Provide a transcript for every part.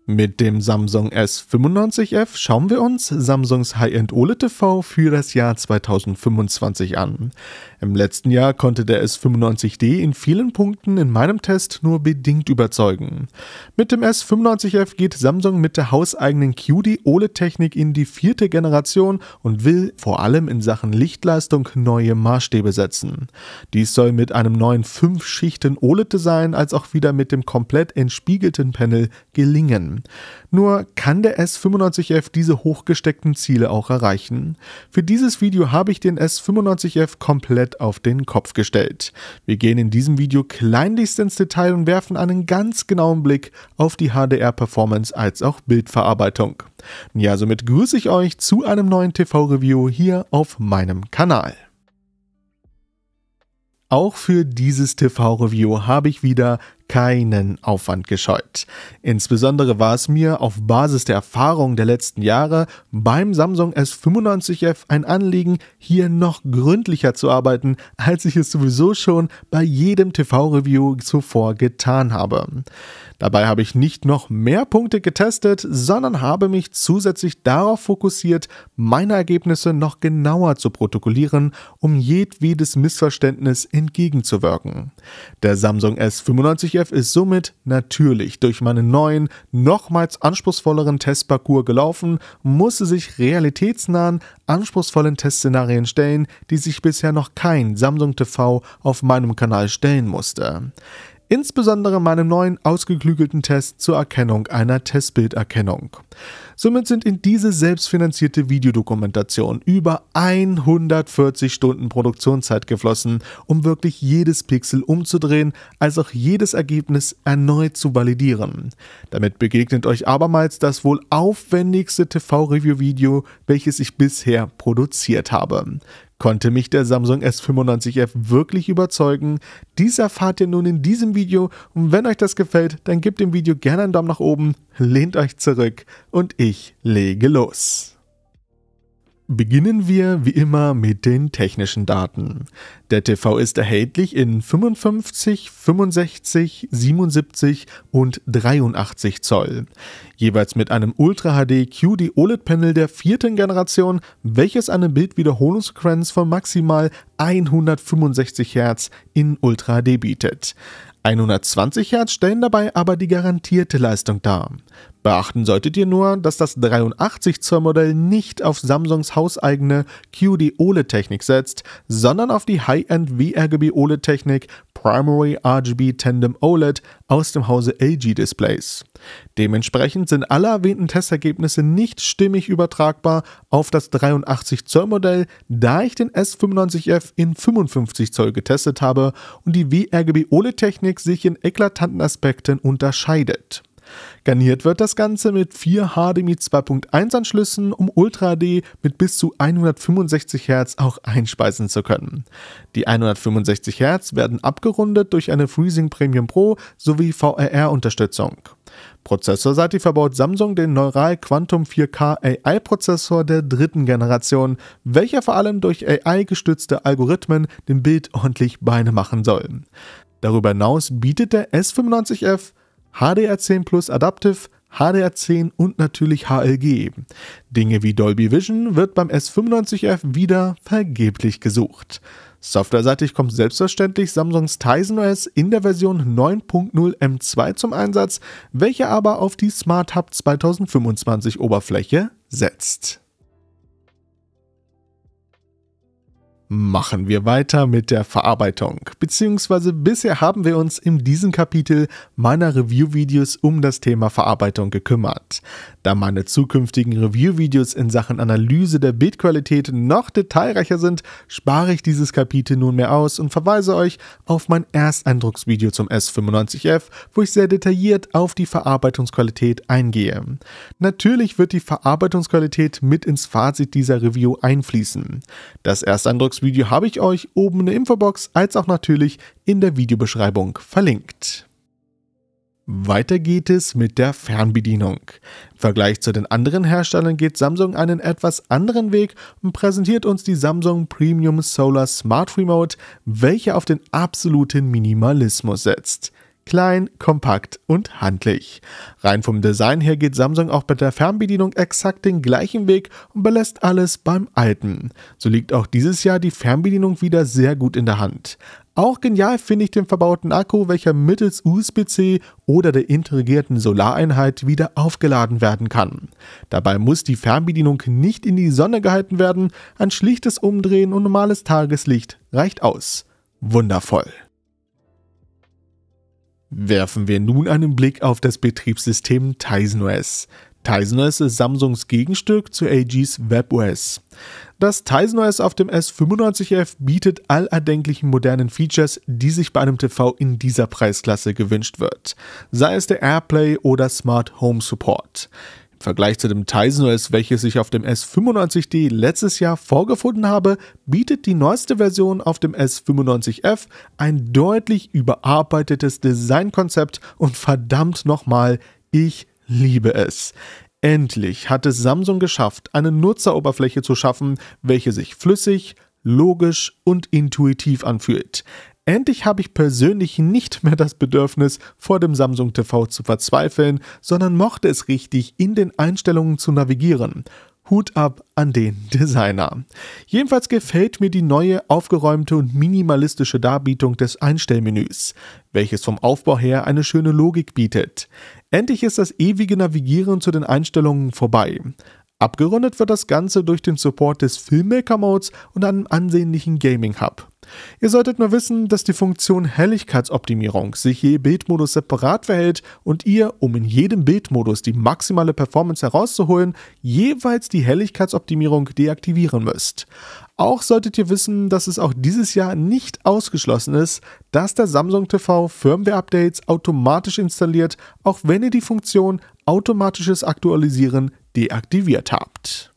Mit dem Samsung S95F schauen wir uns Samsungs High-End OLED-TV für das Jahr 2025 an. Im letzten Jahr konnte der S95D in vielen Punkten in meinem Test nur bedingt überzeugen. Mit dem S95F geht Samsung mit der hauseigenen QD-OLED-Technik in die 4. Generation und will vor allem in Sachen Lichtleistung neue Maßstäbe setzen. Dies soll mit einem neuen 5-Schichten-OLED-Design als auch wieder mit dem komplett entspiegelten Panel gelingen. Nur kann der S95F diese hochgesteckten Ziele auch erreichen? Für dieses Video habe ich den S95F komplett auf den Kopf gestellt. Wir gehen in diesem Video kleinlichst ins Detail und werfen einen ganz genauen Blick auf die HDR-Performance als auch Bildverarbeitung. Ja, somit grüße ich euch zu einem neuen TV-Review hier auf meinem Kanal. Auch für dieses TV-Review habe ich wieder keinen Aufwand gescheut. Insbesondere war es mir auf Basis der Erfahrung der letzten Jahre beim Samsung S95F ein Anliegen, hier noch gründlicher zu arbeiten, als ich es sowieso schon bei jedem TV-Review zuvor getan habe. Dabei habe ich nicht noch mehr Punkte getestet, sondern habe mich zusätzlich darauf fokussiert, meine Ergebnisse noch genauer zu protokollieren, um jedwedes Missverständnis entgegenzuwirken. Der Samsung S95F ist somit natürlich durch meinen neuen, nochmals anspruchsvolleren Testparcours gelaufen, musste sich realitätsnahen, anspruchsvollen Testszenarien stellen, die sich bisher noch kein Samsung TV auf meinem Kanal stellen musste. Insbesondere meinem neuen ausgeklügelten Test zur Erkennung einer Testbilderkennung. Somit sind in diese selbstfinanzierte Videodokumentation über 140 Stunden Produktionszeit geflossen, um wirklich jedes Pixel umzudrehen, als auch jedes Ergebnis erneut zu validieren. Damit begegnet euch abermals das wohl aufwendigste TV-Review-Video, welches ich bisher produziert habe. Konnte mich der Samsung S95F wirklich überzeugen? Dies erfahrt ihr nun in diesem Video und wenn euch das gefällt, dann gebt dem Video gerne einen Daumen nach oben, lehnt euch zurück und ich lege los. Beginnen wir wie immer mit den technischen Daten. Der TV ist erhältlich in 55, 65, 77 und 83 Zoll. Jeweils mit einem Ultra HD QD OLED Panel der 4. Generation, welches eine Bildwiederholungsfrequenz von maximal 165 Hz in Ultra HD bietet. 120 Hz stellen dabei aber die garantierte Leistung dar. Beachten solltet ihr nur, dass das 83 Zoll Modell nicht auf Samsungs hauseigene QD OLED-Technik setzt, sondern auf die High-End WRGB OLED-Technik Primary RGB Tandem OLED aus dem Hause LG Displays. Dementsprechend sind alle erwähnten Testergebnisse nicht stimmig übertragbar auf das 83 Zoll Modell, da ich den S95F in 55 Zoll getestet habe und die WRGB OLED-Technik sich in eklatanten Aspekten unterscheidet. Garniert wird das Ganze mit 4 HDMI 2.1 Anschlüssen, um Ultra HD mit bis zu 165 Hz auch einspeisen zu können. Die 165 Hz werden abgerundet durch eine FreeSync Premium Pro sowie VRR-Unterstützung. Prozessorseitig verbaut Samsung den Neural Quantum 4K AI-Prozessor der 3. Generation, welcher vor allem durch AI-gestützte Algorithmen dem Bild ordentlich Beine machen soll. Darüber hinaus bietet der S95F HDR10 Plus Adaptive, HDR10 und natürlich HLG. Dinge wie Dolby Vision wird beim S95F wieder vergeblich gesucht. Softwareseitig kommt selbstverständlich Samsungs Tizen OS in der Version 9.0 M2 zum Einsatz, welche aber auf die Smart Hub 2025 Oberfläche setzt. Machen wir weiter mit der Verarbeitung, beziehungsweise bisher haben wir uns in diesem Kapitel meiner Review-Videos um das Thema Verarbeitung gekümmert. Da meine zukünftigen Review-Videos in Sachen Analyse der Bildqualität noch detailreicher sind, spare ich dieses Kapitel nunmehr aus und verweise euch auf mein Ersteindrucksvideo zum S95F, wo ich sehr detailliert auf die Verarbeitungsqualität eingehe. Natürlich wird die Verarbeitungsqualität mit ins Fazit dieser Review einfließen. Das Ersteindrucksvideo habe ich euch oben in der Infobox als auch natürlich in der Videobeschreibung verlinkt. Weiter geht es mit der Fernbedienung. Im Vergleich zu den anderen Herstellern geht Samsung einen etwas anderen Weg und präsentiert uns die Samsung Premium Solar Smart Remote, welche auf den absoluten Minimalismus setzt. Klein, kompakt und handlich. Rein vom Design her geht Samsung auch bei der Fernbedienung exakt den gleichen Weg und belässt alles beim Alten. So liegt auch dieses Jahr die Fernbedienung wieder sehr gut in der Hand. Auch genial finde ich den verbauten Akku, welcher mittels USB-C oder der integrierten Solareinheit wieder aufgeladen werden kann. Dabei muss die Fernbedienung nicht in die Sonne gehalten werden, ein schlichtes Umdrehen und normales Tageslicht reicht aus. Wundervoll! Werfen wir nun einen Blick auf das Betriebssystem Tizen OS. Tizen OS ist Samsungs Gegenstück zu LGs WebOS. Das Tizen OS auf dem S95F bietet all erdenklichen modernen Features, die sich bei einem TV in dieser Preisklasse gewünscht wird, sei es der AirPlay oder Smart Home Support. Im Vergleich zu dem Tizen OS, welches ich auf dem S95D letztes Jahr vorgefunden habe, bietet die neueste Version auf dem S95F ein deutlich überarbeitetes Designkonzept und verdammt nochmal, ich liebe es. Endlich hat es Samsung geschafft, eine Nutzeroberfläche zu schaffen, welche sich flüssig, logisch und intuitiv anfühlt. Endlich habe ich persönlich nicht mehr das Bedürfnis, vor dem Samsung TV zu verzweifeln, sondern mochte es richtig, in den Einstellungen zu navigieren. Hut ab an den Designer. Jedenfalls gefällt mir die neue, aufgeräumte und minimalistische Darbietung des Einstellmenüs, welches vom Aufbau her eine schöne Logik bietet. Endlich ist das ewige Navigieren zu den Einstellungen vorbei. Abgerundet wird das Ganze durch den Support des Filmmaker-Modes und einem ansehnlichen Gaming-Hub. Ihr solltet nur wissen, dass die Funktion Helligkeitsoptimierung sich je Bildmodus separat verhält und ihr, um in jedem Bildmodus die maximale Performance herauszuholen, jeweils die Helligkeitsoptimierung deaktivieren müsst. Auch solltet ihr wissen, dass es auch dieses Jahr nicht ausgeschlossen ist, dass der Samsung TV Firmware-Updates automatisch installiert, auch wenn ihr die Funktion automatisches Aktualisieren deaktiviert habt.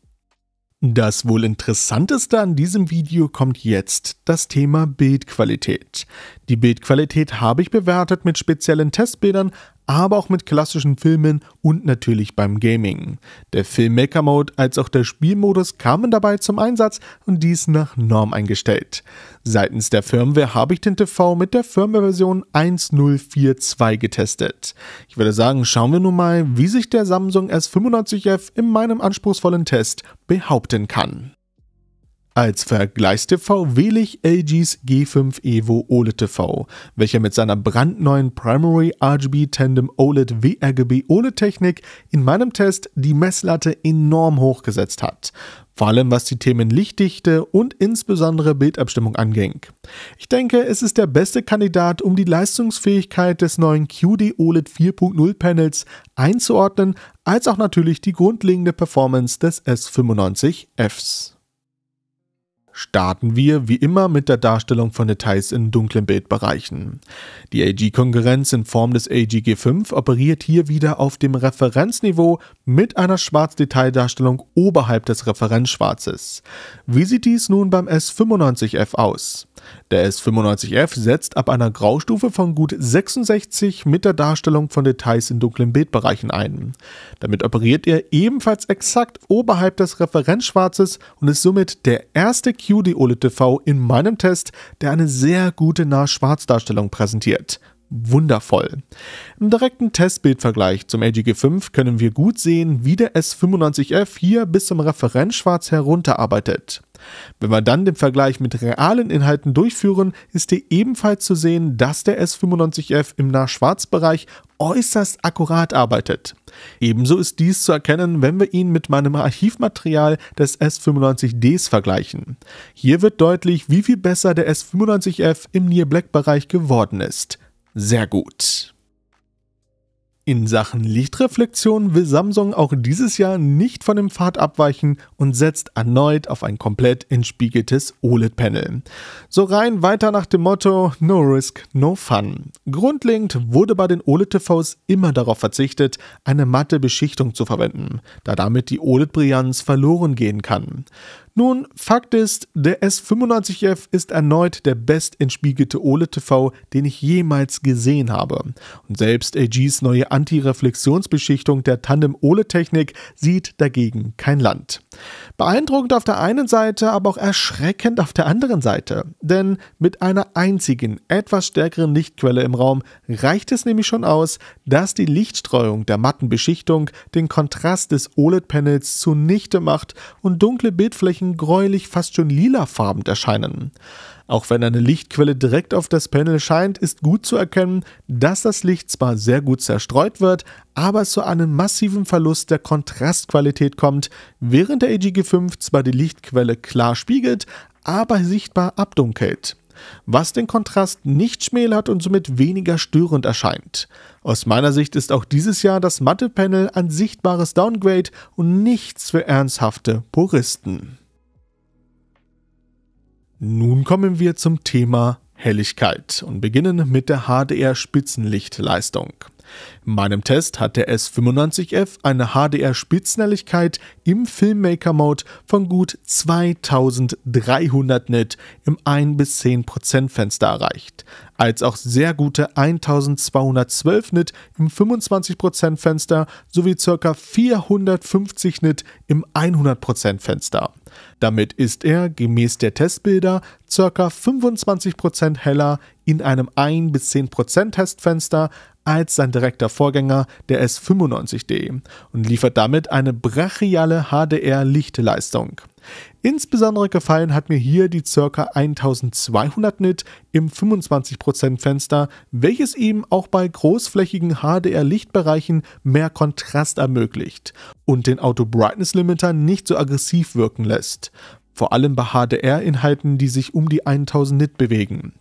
Das wohl interessanteste an diesem Video kommt jetzt, das Thema Bildqualität. Die Bildqualität habe ich bewertet mit speziellen Testbildern, aber auch mit klassischen Filmen und natürlich beim Gaming. Der Filmmaker-Mode als auch der Spielmodus kamen dabei zum Einsatz und dies nach Norm eingestellt. Seitens der Firmware habe ich den TV mit der Firmware-Version 1042 getestet. Ich würde sagen, schauen wir nun mal, wie sich der Samsung S95F in meinem anspruchsvollen Test behaupten kann. Als Vergleichs-TV wähle ich LGs G5 Evo OLED TV, welcher mit seiner brandneuen Primary RGB Tandem OLED WRGB OLED-Technik in meinem Test die Messlatte enorm hochgesetzt hat. Vor allem was die Themen Lichtdichte und insbesondere Bildabstimmung anging. Ich denke, es ist der beste Kandidat, um die Leistungsfähigkeit des neuen QD OLED 4.0 Panels einzuordnen, als auch natürlich die grundlegende Performance des S95Fs. Starten wir wie immer mit der Darstellung von Details in dunklen Bildbereichen. Die LG-Konkurrenz in Form des LG G5 operiert hier wieder auf dem Referenzniveau mit einer Schwarzdetaildarstellung oberhalb des Referenzschwarzes. Wie sieht dies nun beim S95F aus? Der S95F setzt ab einer Graustufe von gut 66 mit der Darstellung von Details in dunklen Bildbereichen ein. Damit operiert er ebenfalls exakt oberhalb des Referenzschwarzes und ist somit der erste QD OLED TV in meinem Test, der eine sehr gute Nah-Schwarz-Darstellung präsentiert. Wundervoll. Im direkten Testbildvergleich zum LG G5 können wir gut sehen, wie der S95F hier bis zum Referenzschwarz herunterarbeitet. Wenn wir dann den Vergleich mit realen Inhalten durchführen, ist hier ebenfalls zu sehen, dass der S95F im Nah-Schwarz-Bereich äußerst akkurat arbeitet. Ebenso ist dies zu erkennen, wenn wir ihn mit meinem Archivmaterial des S95Ds vergleichen. Hier wird deutlich, wie viel besser der S95F im Near-Black-Bereich geworden ist. Sehr gut. In Sachen Lichtreflexion will Samsung auch dieses Jahr nicht von dem Pfad abweichen und setzt erneut auf ein komplett entspiegeltes OLED-Panel. So rein weiter nach dem Motto No Risk, No Fun. Grundlegend wurde bei den OLED-TVs immer darauf verzichtet, eine matte Beschichtung zu verwenden, da damit die OLED-Brillanz verloren gehen kann. Nun, Fakt ist, der S95F ist erneut der bestentspiegelte OLED-TV, den ich jemals gesehen habe. Und selbst LGs neue Anti-Reflexionsbeschichtung der Tandem-OLED-Technik sieht dagegen kein Land. Beeindruckend auf der einen Seite, aber auch erschreckend auf der anderen Seite. Denn mit einer einzigen, etwas stärkeren Lichtquelle im Raum reicht es nämlich schon aus, dass die Lichtstreuung der matten Beschichtung den Kontrast des OLED-Panels zunichte macht und dunkle Bildflächen gräulich, fast schon lilafarben erscheinen. Auch wenn eine Lichtquelle direkt auf das Panel scheint, ist gut zu erkennen, dass das Licht zwar sehr gut zerstreut wird, aber es zu einem massiven Verlust der Kontrastqualität kommt, während der LG G5 zwar die Lichtquelle klar spiegelt, aber sichtbar abdunkelt, was den Kontrast nicht schmälert und somit weniger störend erscheint. Aus meiner Sicht ist auch dieses Jahr das matte Panel ein sichtbares Downgrade und nichts für ernsthafte Puristen. Nun kommen wir zum Thema Helligkeit und beginnen mit der HDR-Spitzenlichtleistung. In meinem Test hat der S95F eine HDR-Spitzenhelligkeit im Filmmaker-Mode von gut 2300 Nit im 1-10% Fenster erreicht, als auch sehr gute 1212 Nit im 25% Fenster sowie ca. 450 Nit im 100% Fenster. Damit ist er, gemäß der Testbilder, ca. 25% heller in einem 1-10% Testfenster als sein direkter Vorgänger, der S95D, und liefert damit eine brachiale HDR-Lichtleistung. Insbesondere gefallen hat mir hier die ca. 1200 Nit im 25% Fenster, welches ihm auch bei großflächigen HDR-Lichtbereichen mehr Kontrast ermöglicht und den Auto Brightness Limiter nicht so aggressiv wirken lässt. Vor allem bei HDR-Inhalten, die sich um die 1000 Nit bewegen.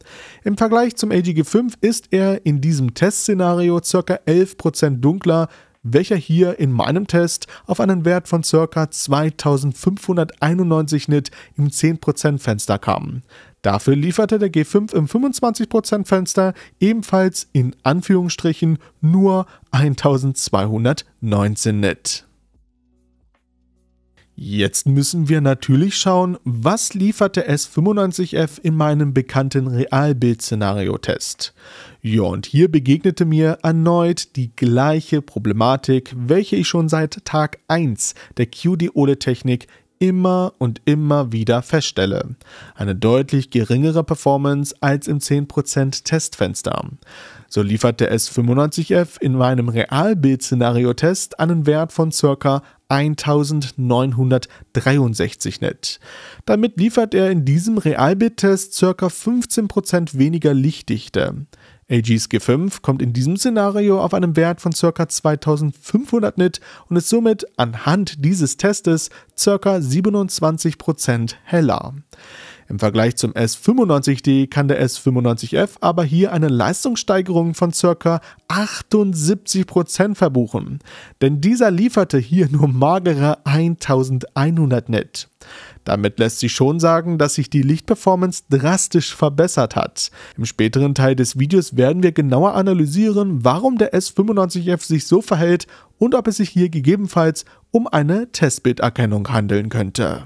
Im Vergleich zum LG G5 ist er in diesem Testszenario ca. 11% dunkler, welcher hier in meinem Test auf einen Wert von ca. 2591 Nit im 10% Fenster kam. Dafür lieferte der G5 im 25% Fenster ebenfalls in Anführungsstrichen nur 1219 Nit. Jetzt müssen wir natürlich schauen, was liefert der S95F in meinem bekannten Realbild-Szenario-Test. Ja, und hier begegnete mir erneut die gleiche Problematik, welche ich schon seit Tag 1 der QD-OLED-Technik immer und immer wieder feststelle. Eine deutlich geringere Performance als im 10% Testfenster. So liefert der S95F in meinem Realbild-Szenario-Test einen Wert von ca. 1963 Nit. Damit liefert er in diesem Realbild-Test ca. 15% weniger Lichtdichte. LGs G5 kommt in diesem Szenario auf einen Wert von ca. 2500 Nit und ist somit anhand dieses Testes ca. 27% heller. Im Vergleich zum S95D kann der S95F aber hier eine Leistungssteigerung von ca. 78% verbuchen, denn dieser lieferte hier nur magere 1100 Nit. Damit lässt sich schon sagen, dass sich die Lichtperformance drastisch verbessert hat. Im späteren Teil des Videos werden wir genauer analysieren, warum der S95F sich so verhält und ob es sich hier gegebenenfalls um eine Testbilderkennung handeln könnte.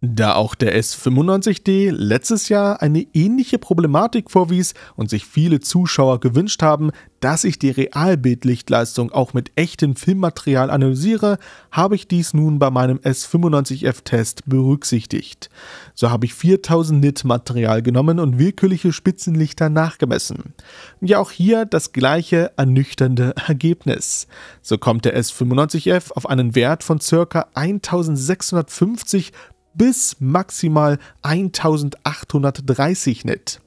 Da auch der S95D letztes Jahr eine ähnliche Problematik vorwies und sich viele Zuschauer gewünscht haben, dass ich die Realbildlichtleistung auch mit echtem Filmmaterial analysiere, habe ich dies nun bei meinem S95F-Test berücksichtigt. So habe ich 4000 Nit Material genommen und willkürliche Spitzenlichter nachgemessen. Ja, auch hier das gleiche ernüchternde Ergebnis. So kommt der S95F auf einen Wert von ca. 1650 bis maximal 1830 Nit,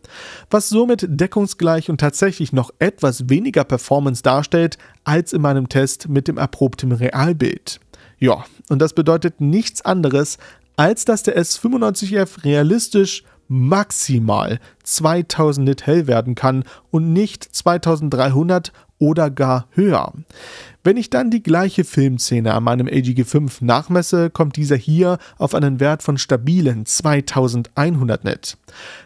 was somit deckungsgleich und tatsächlich noch etwas weniger Performance darstellt als in meinem Test mit dem erprobten Realbild. Ja, und das bedeutet nichts anderes, als dass der S95F realistisch maximal 2000 Nit hell werden kann und nicht 2300 oder gar höher. Wenn ich dann die gleiche Filmszene an meinem LG G5 nachmesse, kommt dieser hier auf einen Wert von stabilen 2100 Nit.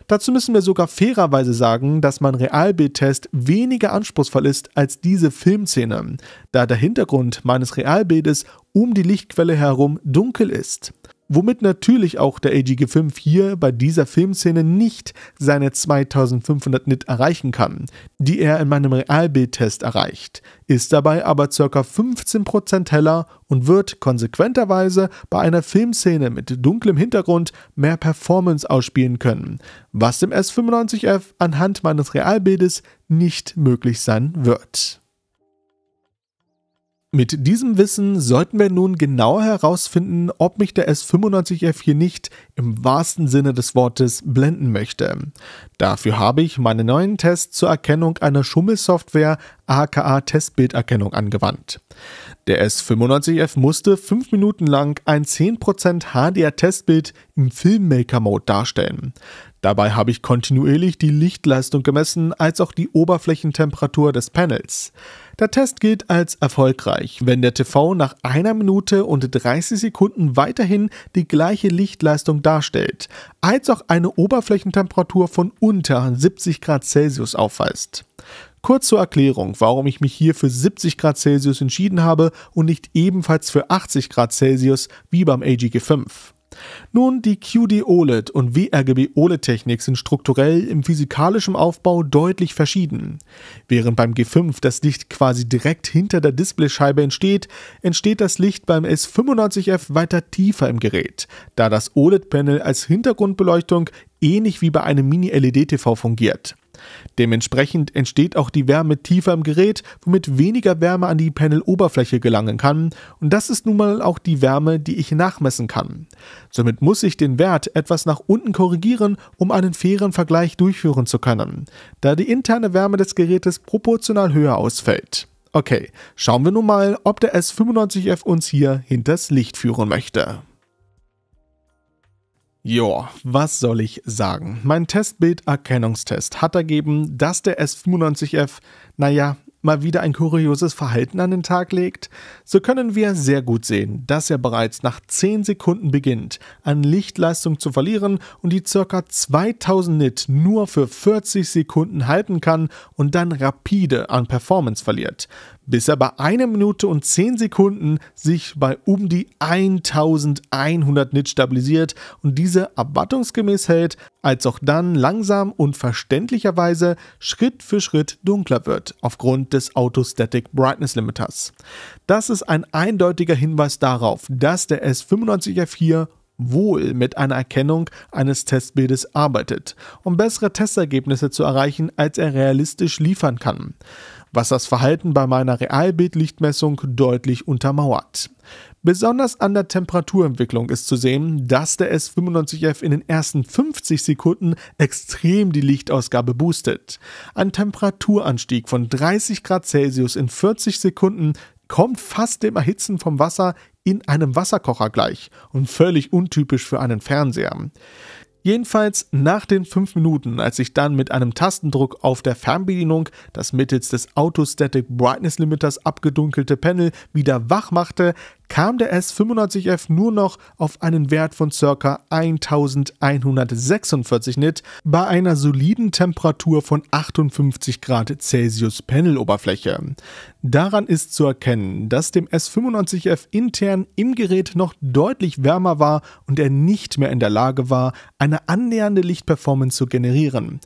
Dazu müssen wir sogar fairerweise sagen, dass mein Realbildtest weniger anspruchsvoll ist als diese Filmszene, da der Hintergrund meines Realbildes um die Lichtquelle herum dunkel ist. womit natürlich auch der AG-G5 hier bei dieser Filmszene nicht seine 2500 Nit erreichen kann, die er in meinem Realbildtest erreicht, ist dabei aber ca. 15% heller und wird konsequenterweise bei einer Filmszene mit dunklem Hintergrund mehr Performance ausspielen können, was dem S95F anhand meines Realbildes nicht möglich sein wird. Mit diesem Wissen sollten wir nun genauer herausfinden, ob mich der S95F hier nicht im wahrsten Sinne des Wortes blenden möchte. Dafür habe ich meine neuen Tests zur Erkennung einer Schummelsoftware aka Testbilderkennung angewandt. Der S95F musste 5 Minuten lang ein 10% HDR-Testbild im Filmmaker-Mode darstellen. Dabei habe ich kontinuierlich die Lichtleistung gemessen, als auch die Oberflächentemperatur des Panels. Der Test gilt als erfolgreich, wenn der TV nach 1 Minute und 30 Sekunden weiterhin die gleiche Lichtleistung darstellt, als auch eine Oberflächentemperatur von unter 70 Grad Celsius aufweist. Kurz zur Erklärung, warum ich mich hier für 70 Grad Celsius entschieden habe und nicht ebenfalls für 80 Grad Celsius wie beim AG-G5. Nun, die QD-OLED und WRGB-OLED-Technik sind strukturell im physikalischen Aufbau deutlich verschieden. Während beim G5 das Licht quasi direkt hinter der Displayscheibe entsteht, entsteht das Licht beim S95F weiter tiefer im Gerät, da das OLED-Panel als Hintergrundbeleuchtung ähnlich wie bei einem Mini-LED-TV fungiert. Dementsprechend entsteht auch die Wärme tiefer im Gerät, womit weniger Wärme an die Paneloberfläche gelangen kann, und das ist nun mal auch die Wärme, die ich nachmessen kann. Somit muss ich den Wert etwas nach unten korrigieren, um einen fairen Vergleich durchführen zu können, da die interne Wärme des Gerätes proportional höher ausfällt. Okay, schauen wir nun mal, ob der S95F uns hier hinters Licht führen möchte. Joa, was soll ich sagen? Mein Testbilderkennungstest hat ergeben, dass der S95F, mal wieder ein kurioses Verhalten an den Tag legt. So können wir sehr gut sehen, dass er bereits nach 10 Sekunden beginnt, an Lichtleistung zu verlieren und die ca. 2000 Nit nur für 40 Sekunden halten kann und dann rapide an Performance verliert, bis er bei 1 Minute und 10 Sekunden sich bei um die 1100 Nit stabilisiert und diese erwartungsgemäß hält, als auch dann langsam und verständlicherweise Schritt für Schritt dunkler wird, aufgrund des Auto-Static Brightness Limiters. Das ist ein eindeutiger Hinweis darauf, dass der S95F hier wohl mit einer Erkennung eines Testbildes arbeitet, um bessere Testergebnisse zu erreichen, als er realistisch liefern kann, was das Verhalten bei meiner Realbildlichtmessung deutlich untermauert. Besonders an der Temperaturentwicklung ist zu sehen, dass der S95F in den ersten 50 Sekunden extrem die Lichtausgabe boostet. Ein Temperaturanstieg von 30 Grad Celsius in 40 Sekunden kommt fast dem Erhitzen vom Wasser in einem Wasserkocher gleich und völlig untypisch für einen Fernseher. Jedenfalls nach den 5 Minuten, als ich dann mit einem Tastendruck auf der Fernbedienung das mittels des Auto-Static Brightness Limiters abgedunkelte Panel wieder wach machte, kam der S95F nur noch auf einen Wert von ca. 1146 Nit bei einer soliden Temperatur von 58 Grad Celsius Paneloberfläche. Daran ist zu erkennen, dass dem S95F intern im Gerät noch deutlich wärmer war und er nicht mehr in der Lage war, eine annähernde Lichtperformance zu generieren.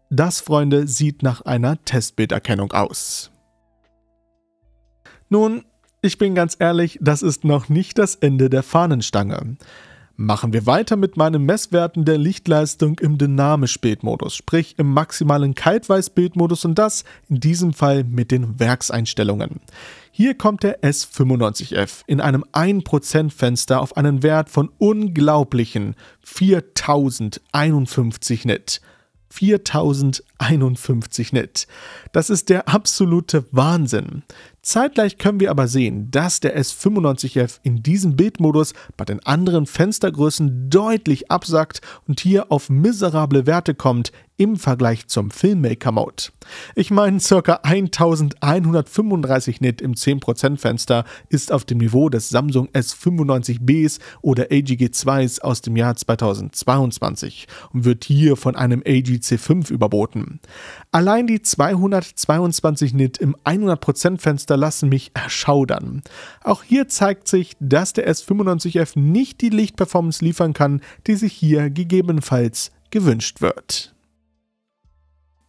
Das, Freunde, sieht nach einer Testbilderkennung aus. Nun, ich bin ganz ehrlich, das ist noch nicht das Ende der Fahnenstange. Machen wir weiter mit meinen Messwerten der Lichtleistung im Dynamisch-Bildmodus, sprich im maximalen Kaltweiß-Bildmodus, und das in diesem Fall mit den Werkseinstellungen. Hier kommt der S95F in einem 1% Fenster auf einen Wert von unglaublichen 4051 Nit. 4051 Nit. Das ist der absolute Wahnsinn. Zeitgleich können wir aber sehen, dass der S95F in diesem Bildmodus bei den anderen Fenstergrößen deutlich absackt und hier auf miserable Werte kommt im Vergleich zum Filmmaker-Mode. Ich meine, ca. 1135 Nit im 10% Fenster ist auf dem Niveau des Samsung S95Bs oder AG-G2s aus dem Jahr 2022 und wird hier von einem AG-C5 überboten. Allein die 222 Nit im 100% Fenster Fenster lassen mich erschaudern. Auch hier zeigt sich, dass der S95F nicht die Lichtperformance liefern kann, die sich hier gegebenenfalls gewünscht wird.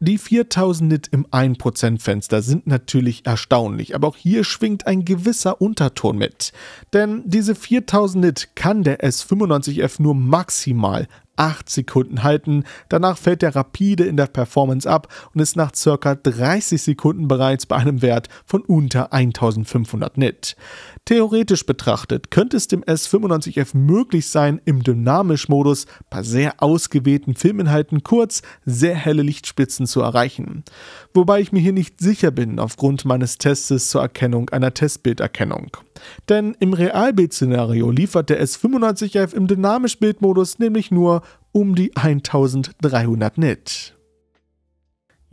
Die 4000 Nit im 1% Fenster sind natürlich erstaunlich, aber auch hier schwingt ein gewisser Unterton mit. Denn diese 4000 Nit kann der S95F nur maximal 8 Sekunden halten, danach fällt er rapide in der Performance ab und ist nach ca. 30 Sekunden bereits bei einem Wert von unter 1500 Nit. Theoretisch betrachtet könnte es dem S95F möglich sein, im Dynamisch-Modus bei sehr ausgewählten Filminhalten kurz sehr helle Lichtspitzen zu erreichen. Wobei ich mir hier nicht sicher bin aufgrund meines Testes zur Erkennung einer Testbilderkennung. Denn im Realbild-Szenario liefert der S95F im Dynamisch-Bildmodus nämlich nur um die 1300 Nit.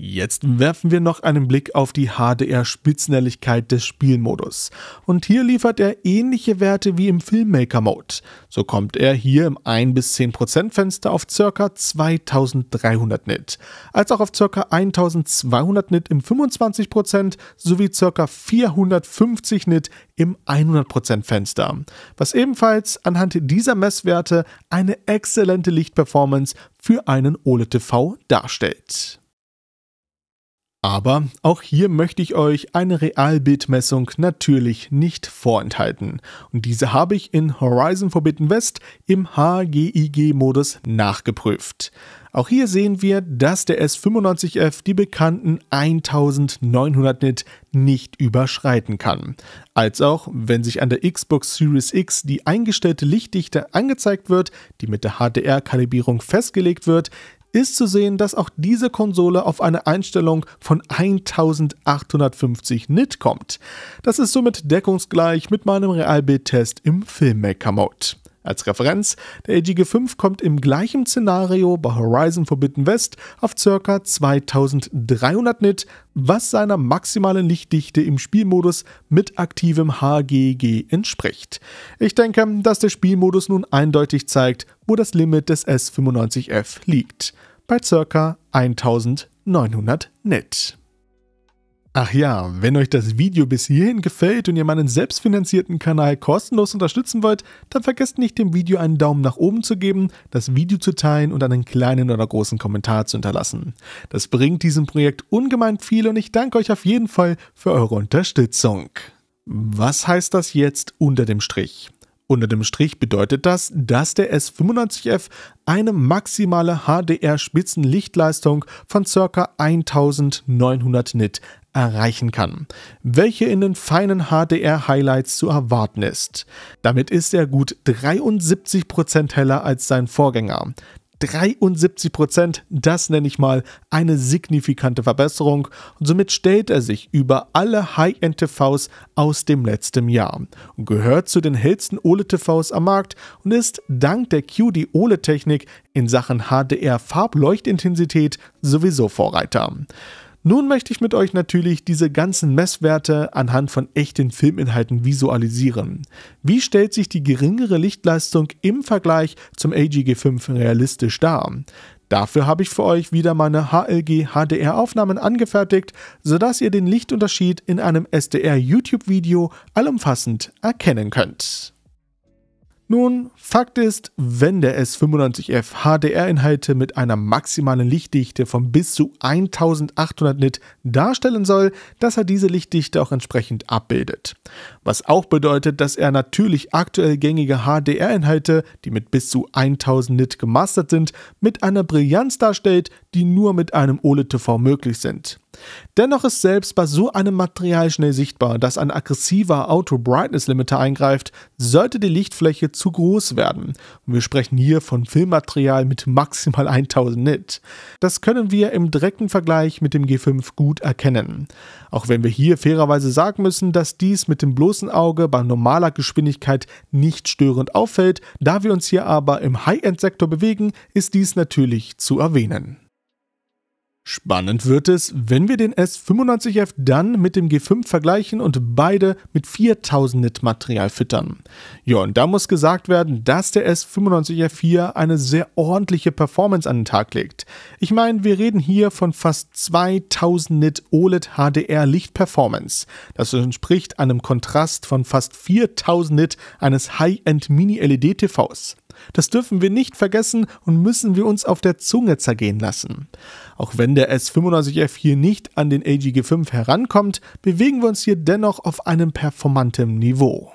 Jetzt werfen wir noch einen Blick auf die HDR-Spitzenhelligkeit des Spielmodus. Und hier liefert er ähnliche Werte wie im Filmmaker-Mode. So kommt er hier im 1-10% Fenster auf ca. 2300 Nit, als auch auf ca. 1200 Nit im 25% sowie ca. 450 Nit im 100% Fenster, was ebenfalls anhand dieser Messwerte eine exzellente Lichtperformance für einen OLED-TV darstellt. Aber auch hier möchte ich euch eine Realbildmessung natürlich nicht vorenthalten. Und diese habe ich in Horizon Forbidden West im HGIG-Modus nachgeprüft. Auch hier sehen wir, dass der S95F die bekannten 1900 Nit nicht überschreiten kann. Als auch, wenn sich an der Xbox Series X die eingestellte Lichtdichte angezeigt wird, die mit der HDR-Kalibrierung festgelegt wird, ist zu sehen, dass auch diese Konsole auf eine Einstellung von 1850 Nit kommt. Das ist somit deckungsgleich mit meinem Realbildtest im Filmmaker-Mode. Als Referenz, der LG G5 kommt im gleichen Szenario bei Horizon Forbidden West auf ca. 2300 Nit, was seiner maximalen Lichtdichte im Spielmodus mit aktivem HGG entspricht. Ich denke, dass der Spielmodus nun eindeutig zeigt, wo das Limit des S95F liegt, bei ca. 1900 Nit. Ach ja, wenn euch das Video bis hierhin gefällt und ihr meinen selbstfinanzierten Kanal kostenlos unterstützen wollt, dann vergesst nicht, dem Video einen Daumen nach oben zu geben, das Video zu teilen und einen kleinen oder großen Kommentar zu hinterlassen. Das bringt diesem Projekt ungemein viel und ich danke euch auf jeden Fall für eure Unterstützung. Was heißt das jetzt unter dem Strich? Unter dem Strich bedeutet das, dass der S95F eine maximale HDR-Spitzenlichtleistung von ca. 1900 Nit erreichen kann, welche in den feinen HDR-Highlights zu erwarten ist. Damit ist er gut 73% heller als sein Vorgänger. 73%, das nenne ich mal eine signifikante Verbesserung und somit stellt er sich über alle High-End-TVs aus dem letzten Jahr und gehört zu den hellsten OLED-TVs am Markt und ist dank der QD-OLED-Technik in Sachen HDR-Farbleuchtintensität sowieso Vorreiter. Nun möchte ich mit euch natürlich diese ganzen Messwerte anhand von echten Filminhalten visualisieren. Wie stellt sich die geringere Lichtleistung im Vergleich zum LG G5 realistisch dar? Dafür habe ich für euch wieder meine HLG HDR-Aufnahmen angefertigt, sodass ihr den Lichtunterschied in einem SDR-YouTube-Video allumfassend erkennen könnt. Nun, Fakt ist, wenn der S95F HDR-Inhalte mit einer maximalen Lichtdichte von bis zu 1800 Nit darstellen soll, dass er diese Lichtdichte auch entsprechend abbildet. Was auch bedeutet, dass er natürlich aktuell gängige HDR-Inhalte, die mit bis zu 1000 Nit gemastert sind, mit einer Brillanz darstellt, die nur mit einem OLED-TV möglich sind. Dennoch ist selbst bei so einem Material schnell sichtbar, dass ein aggressiver Auto-Brightness-Limiter eingreift, sollte die Lichtfläche zu groß werden. Und wir sprechen hier von Filmmaterial mit maximal 1000 Nit. Das können wir im direkten Vergleich mit dem G5 gut erkennen. Auch wenn wir hier fairerweise sagen müssen, dass dies mit dem bloßen Auge bei normaler Geschwindigkeit nicht störend auffällt, da wir uns hier aber im High-End-Sektor bewegen, ist dies natürlich zu erwähnen. Spannend wird es, wenn wir den S95F dann mit dem G5 vergleichen und beide mit 4000 Nit Material füttern. Ja, und da muss gesagt werden, dass der S95F hier eine sehr ordentliche Performance an den Tag legt. Ich meine, wir reden hier von fast 2000 Nit OLED HDR Lichtperformance. Das entspricht einem Kontrast von fast 4000 Nit eines High-End Mini-LED-TVs. Das dürfen wir nicht vergessen und müssen wir uns auf der Zunge zergehen lassen. Auch wenn der S95F hier nicht an den LG G5 herankommt, bewegen wir uns hier dennoch auf einem performanten Niveau.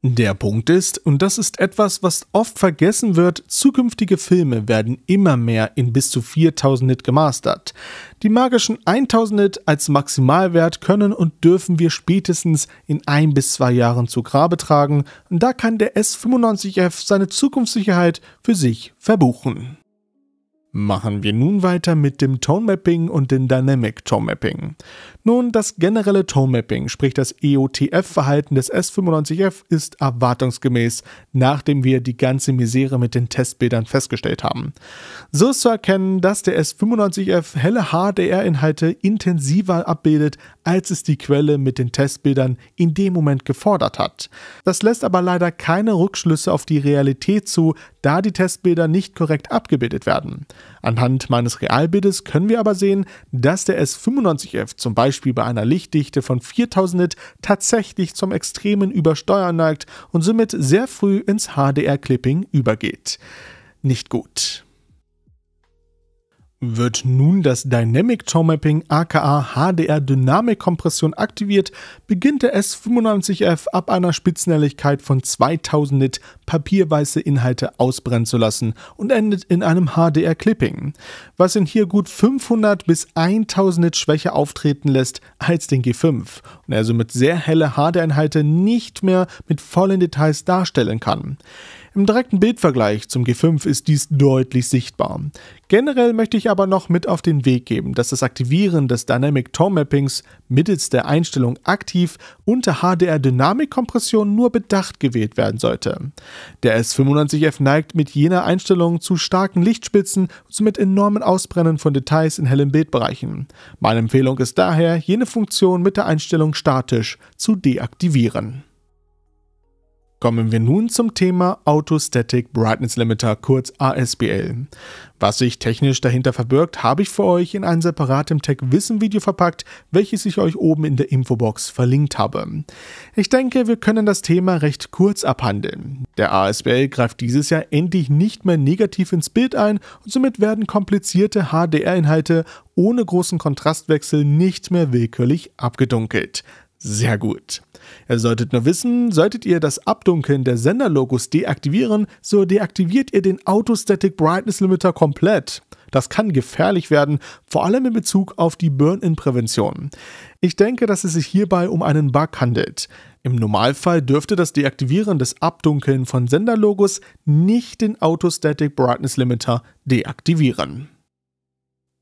Der Punkt ist, und das ist etwas, was oft vergessen wird, zukünftige Filme werden immer mehr in bis zu 4000 Nit gemastert. Die magischen 1000 Nit als Maximalwert können und dürfen wir spätestens in 1 bis 2 Jahren zu Grabe tragen, und da kann der S95F seine Zukunftssicherheit für sich verbuchen. Machen wir nun weiter mit dem Tone Mapping und dem Dynamic Tone Mapping. Nun, das generelle Tone Mapping, sprich das EOTF-Verhalten des S95F, ist erwartungsgemäß, nachdem wir die ganze Misere mit den Testbildern festgestellt haben. So ist zu erkennen, dass der S95F helle HDR-Inhalte intensiver abbildet, als es die Quelle mit den Testbildern in dem Moment gefordert hat. Das lässt aber leider keine Rückschlüsse auf die Realität zu, da die Testbilder nicht korrekt abgebildet werden. Anhand meines Realbildes können wir aber sehen, dass der S95F zum Beispiel bei einer Lichtdichte von 4000 Nit tatsächlich zum extremen Übersteuern neigt und somit sehr früh ins HDR-Clipping übergeht. Nicht gut. Wird nun das Dynamic Tone Mapping aka HDR-Dynamik-Kompression aktiviert, beginnt der S95F ab einer Spitzenhelligkeit von 2000 Nit papierweiße Inhalte ausbrennen zu lassen und endet in einem HDR-Clipping, was ihn hier gut 500 bis 1000 Nit schwächer auftreten lässt als den G5 und er somit sehr helle HDR-Inhalte nicht mehr mit vollen Details darstellen kann. Im direkten Bildvergleich zum G5 ist dies deutlich sichtbar. Generell möchte ich aber noch mit auf den Weg geben, dass das Aktivieren des Dynamic Tone Mappings mittels der Einstellung aktiv unter HDR-Dynamik-Kompression nur bedacht gewählt werden sollte. Der S95F neigt mit jener Einstellung zu starken Lichtspitzen und somit enormen Ausbrennen von Details in hellen Bildbereichen. Meine Empfehlung ist daher, jene Funktion mit der Einstellung statisch zu deaktivieren. Kommen wir nun zum Thema Auto-Static Brightness Limiter, kurz ASBL. Was sich technisch dahinter verbirgt, habe ich für euch in ein separatem Tech-Wissen-Video verpackt, welches ich euch oben in der Infobox verlinkt habe. Ich denke, wir können das Thema recht kurz abhandeln. Der ASBL greift dieses Jahr endlich nicht mehr negativ ins Bild ein und somit werden komplizierte HDR-Inhalte ohne großen Kontrastwechsel nicht mehr willkürlich abgedunkelt. Sehr gut. Ihr solltet nur wissen, solltet ihr das Abdunkeln der Senderlogos deaktivieren, so deaktiviert ihr den Auto-Static Brightness Limiter komplett. Das kann gefährlich werden, vor allem in Bezug auf die Burn-in-Prävention. Ich denke, dass es sich hierbei um einen Bug handelt. Im Normalfall dürfte das Deaktivieren des Abdunkeln von Senderlogos nicht den Auto-Static Brightness Limiter deaktivieren.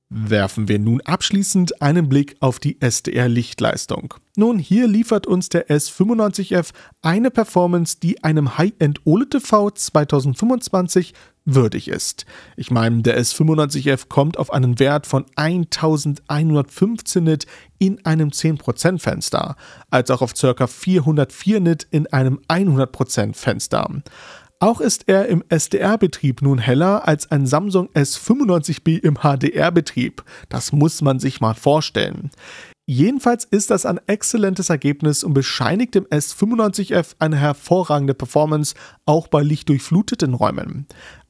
Werfen wir nun abschließend einen Blick auf die SDR-Lichtleistung. Nun, hier liefert uns der S95F eine Performance, die einem High-End OLED-TV 2025 würdig ist. Ich meine, der S95F kommt auf einen Wert von 1115 Nit in einem 10% Fenster, als auch auf ca. 404 Nit in einem 100% Fenster. Auch ist er im SDR-Betrieb nun heller als ein Samsung S95B im HDR-Betrieb. Das muss man sich mal vorstellen. Jedenfalls ist das ein exzellentes Ergebnis und bescheinigt dem S95F eine hervorragende Performance, auch bei lichtdurchfluteten Räumen.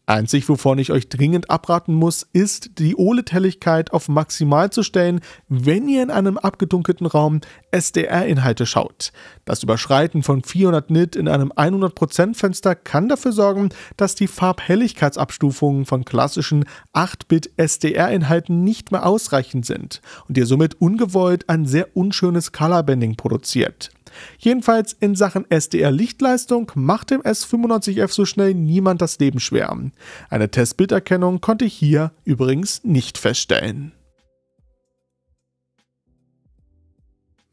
Einzig, wovon ich euch dringend abraten muss, ist, die OLED-Helligkeit auf maximal zu stellen, wenn ihr in einem abgedunkelten Raum SDR-Inhalte schaut. Das Überschreiten von 400 Nit in einem 100% Fenster kann dafür sorgen, dass die Farbhelligkeitsabstufungen von klassischen 8-Bit SDR-Inhalten nicht mehr ausreichend sind und ihr somit ungewollt ein sehr unschönes Colorbanding produziert. Jedenfalls in Sachen SDR-Lichtleistung macht dem S95F so schnell niemand das Leben schwer. Eine Testbilderkennung konnte ich hier übrigens nicht feststellen.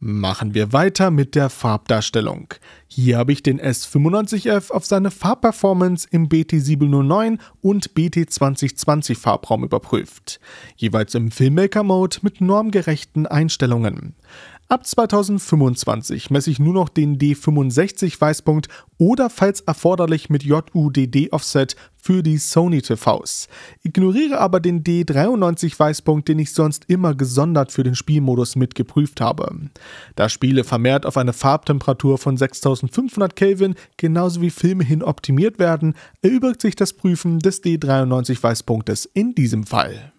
Machen wir weiter mit der Farbdarstellung. Hier habe ich den S95F auf seine Farbperformance im BT709 und BT2020 Farbraum überprüft. Jeweils im Filmmaker-Mode mit normgerechten Einstellungen. Ab 2025 messe ich nur noch den D65 Weißpunkt oder falls erforderlich mit JUDD-Offset für die Sony TVs. Ignoriere aber den D93 Weißpunkt, den ich sonst immer gesondert für den Spielmodus mitgeprüft habe. Da Spiele vermehrt auf eine Farbtemperatur von 6500 Kelvin genauso wie Filme hin optimiert werden, erübrigt sich das Prüfen des D93 Weißpunktes in diesem Fall.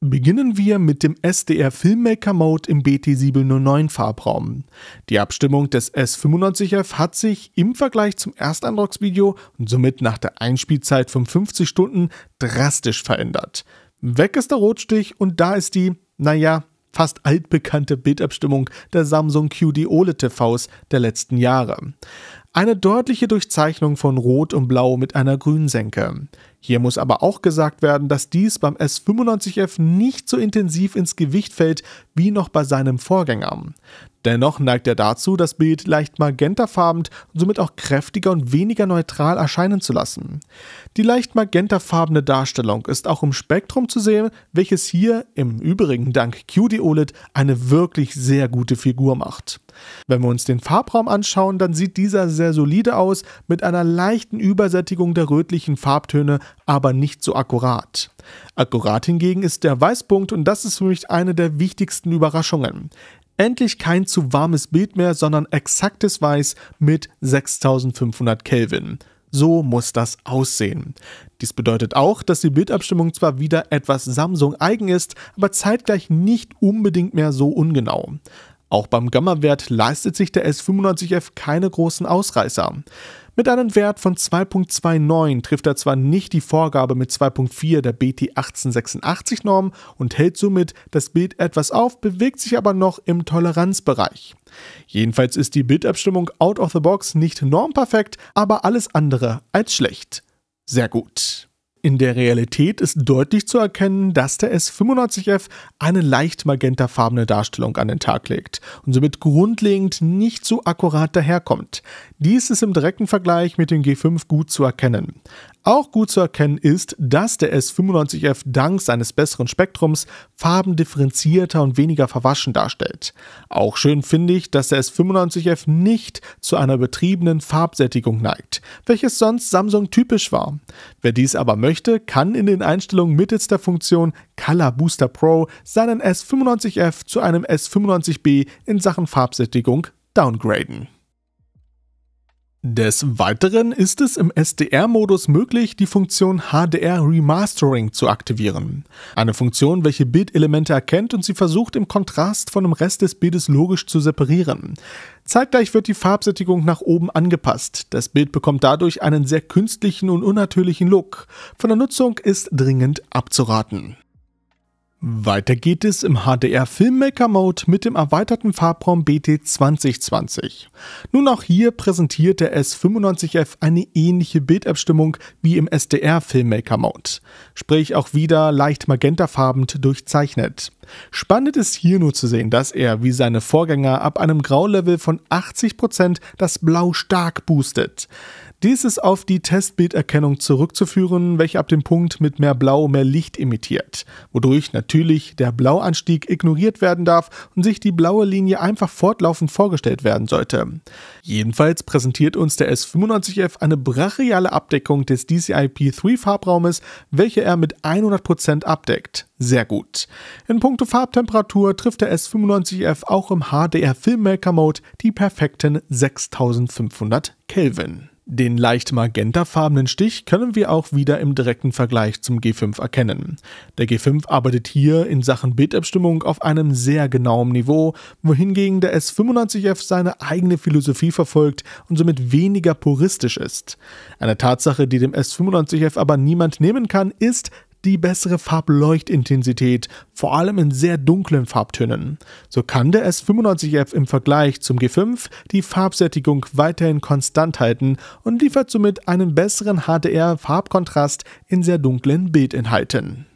Beginnen wir mit dem SDR Filmmaker Mode im BT709 Farbraum. Die Abstimmung des S95F hat sich im Vergleich zum Ersteindrucksvideo und somit nach der Einspielzeit von 50 Stunden drastisch verändert. Weg ist der Rotstich und da ist die, fast altbekannte Bildabstimmung der Samsung QD OLED TVs der letzten Jahre. Eine deutliche Durchzeichnung von Rot und Blau mit einer Grünsenke. Hier muss aber auch gesagt werden, dass dies beim S95F nicht so intensiv ins Gewicht fällt wie noch bei seinem Vorgänger. Dennoch neigt er dazu, das Bild leicht magentafarben und somit auch kräftiger und weniger neutral erscheinen zu lassen. Die leicht magentafarbene Darstellung ist auch im Spektrum zu sehen, welches hier im Übrigen dank QD OLED eine wirklich sehr gute Figur macht. Wenn wir uns den Farbraum anschauen, dann sieht dieser sehr solide aus, mit einer leichten Übersättigung der rötlichen Farbtöne, aber nicht so akkurat. Akkurat hingegen ist der Weißpunkt und das ist für mich eine der wichtigsten Überraschungen. Endlich kein zu warmes Bild mehr, sondern exaktes Weiß mit 6500 Kelvin. So muss das aussehen. Dies bedeutet auch, dass die Bildabstimmung zwar wieder etwas Samsung-eigen ist, aber zeitgleich nicht unbedingt mehr so ungenau. Auch beim Gamma-Wert leistet sich der S95F keine großen Ausreißer. Mit einem Wert von 2.29 trifft er zwar nicht die Vorgabe mit 2.4 der BT1886-Norm und hält somit das Bild etwas auf, bewegt sich aber noch im Toleranzbereich. Jedenfalls ist die Bildabstimmung out of the box nicht normperfekt, aber alles andere als schlecht. Sehr gut. In der Realität ist deutlich zu erkennen, dass der S95F eine leicht magentafarbene Darstellung an den Tag legt und somit grundlegend nicht so akkurat daherkommt. Dies ist im direkten Vergleich mit dem G5 gut zu erkennen. Auch gut zu erkennen ist, dass der S95F dank seines besseren Spektrums Farben differenzierter und weniger verwaschen darstellt. Auch schön finde ich, dass der S95F nicht zu einer übertriebenen Farbsättigung neigt, welches sonst Samsung typisch war. Wer dies aber möchte, kann in den Einstellungen mittels der Funktion Color Booster Pro seinen S95F zu einem S95B in Sachen Farbsättigung downgraden. Des Weiteren ist es im SDR-Modus möglich, die Funktion HDR Remastering zu aktivieren. Eine Funktion, welche Bildelemente erkennt und sie versucht, im Kontrast von dem Rest des Bildes logisch zu separieren. Zeitgleich wird die Farbsättigung nach oben angepasst. Das Bild bekommt dadurch einen sehr künstlichen und unnatürlichen Look. Von der Nutzung ist dringend abzuraten. Weiter geht es im HDR Filmmaker Mode mit dem erweiterten Farbraum BT2020. Nun auch hier präsentiert der S95F eine ähnliche Bildabstimmung wie im SDR Filmmaker Mode. Sprich auch wieder leicht magentafarben durchzeichnet. Spannend ist hier nur zu sehen, dass er wie seine Vorgänger ab einem Graulevel von 80% das Blau stark boostet. Dies ist auf die Testbilderkennung zurückzuführen, welche ab dem Punkt mit mehr Blau mehr Licht emittiert, wodurch natürlich der Blauanstieg ignoriert werden darf und sich die blaue Linie einfach fortlaufend vorgestellt werden sollte. Jedenfalls präsentiert uns der S95F eine brachiale Abdeckung des DCI-P3 Farbraumes, welche er mit 100% abdeckt. Sehr gut. In puncto Farbtemperatur trifft der S95F auch im HDR Filmmaker Mode die perfekten 6500 Kelvin. Den leicht magentafarbenen Stich können wir auch wieder im direkten Vergleich zum G5 erkennen. Der G5 arbeitet hier in Sachen Bildabstimmung auf einem sehr genauen Niveau, wohingegen der S95F seine eigene Philosophie verfolgt und somit weniger puristisch ist. Eine Tatsache, die dem S95F aber niemand nehmen kann, ist, die bessere Farbleuchtintensität, vor allem in sehr dunklen Farbtönen. So kann der S95F im Vergleich zum G5 die Farbsättigung weiterhin konstant halten und liefert somit einen besseren HDR-Farbkontrast in sehr dunklen Bildinhalten.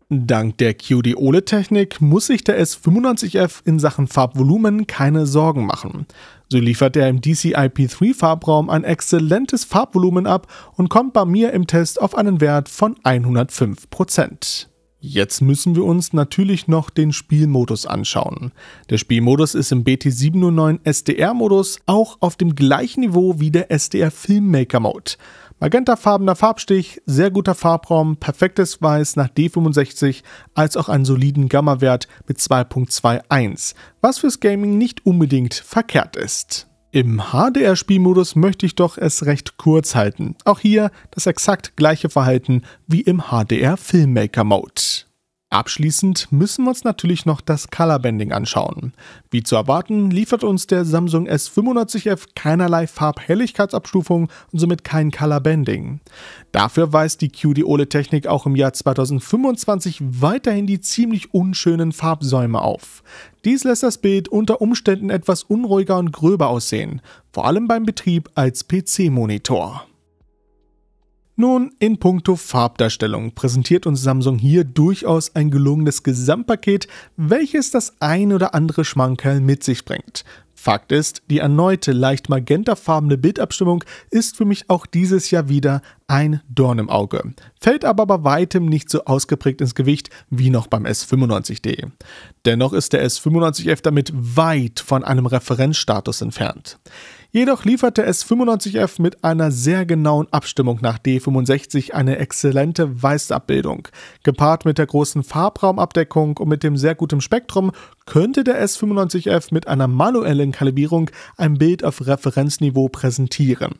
Dank der QD-OLED-Technik muss sich der S95F in Sachen Farbvolumen keine Sorgen machen. So liefert er im DCI-P3-Farbraum ein exzellentes Farbvolumen ab und kommt bei mir im Test auf einen Wert von 105%. Jetzt müssen wir uns natürlich noch den Spielmodus anschauen. Der Spielmodus ist im BT709 SDR-Modus auch auf dem gleichen Niveau wie der SDR Filmmaker Mode. Magentafarbener Farbstich, sehr guter Farbraum, perfektes Weiß nach D65, als auch einen soliden Gamma-Wert mit 2.21, was fürs Gaming nicht unbedingt verkehrt ist. Im HDR-Spielmodus möchte ich doch es recht kurz halten. Auch hier das exakt gleiche Verhalten wie im HDR Filmmaker Mode. Abschließend müssen wir uns natürlich noch das Colorbanding anschauen. Wie zu erwarten, liefert uns der Samsung S95F keinerlei Farbhelligkeitsabstufung und somit kein Colorbanding. Dafür weist die QD-OLED-Technik auch im Jahr 2025 weiterhin die ziemlich unschönen Farbsäume auf. Dies lässt das Bild unter Umständen etwas unruhiger und gröber aussehen, vor allem beim Betrieb als PC-Monitor. Nun, in puncto Farbdarstellung präsentiert uns Samsung hier durchaus ein gelungenes Gesamtpaket, welches das ein oder andere Schmankerl mit sich bringt. Fakt ist, die erneute leicht magentafarbene Bildabstimmung ist für mich auch dieses Jahr wieder ein Dorn im Auge, fällt aber bei weitem nicht so ausgeprägt ins Gewicht wie noch beim S95D. Dennoch ist der S95F damit weit von einem Referenzstatus entfernt. Jedoch liefert der S95F mit einer sehr genauen Abstimmung nach D65 eine exzellente Weißabbildung. Gepaart mit der großen Farbraumabdeckung und mit dem sehr guten Spektrum könnte der S95F mit einer manuellen Kalibrierung ein Bild auf Referenzniveau präsentieren.